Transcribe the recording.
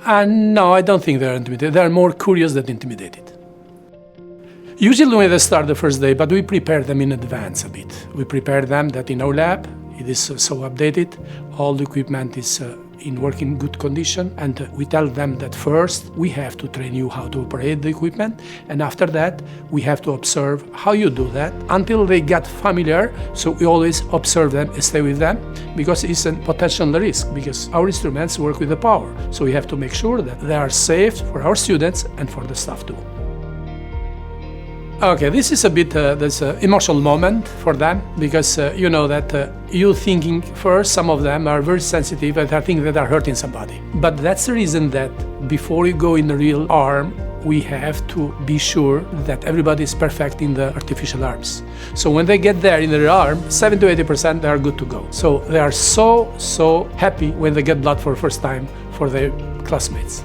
No, I don't think they're intimidated. They're more curious than intimidated. Usually when they start the first day, but we prepare them in advance a bit. We prepare them that in our lab, it is so updated, all the equipment is in working good condition, and we tell them that first we have to train you how to operate the equipment, and after that we have to observe how you do that until they get familiar. So we always observe them and stay with them, because it's a potential risk, because our instruments work with the power. So we have to make sure that they are safe for our students and for the staff too. Okay, this is a bit this emotional moment for them, because you know that you thinking first, some of them are very sensitive and are thinking that are hurting somebody. But that's the reason that before you go in the real arm, we have to be sure that everybody is perfect in the artificial arms. So when they get there in the real arm, 70 to 80% they are good to go. So they are so happy when they get blood for the first time for their classmates.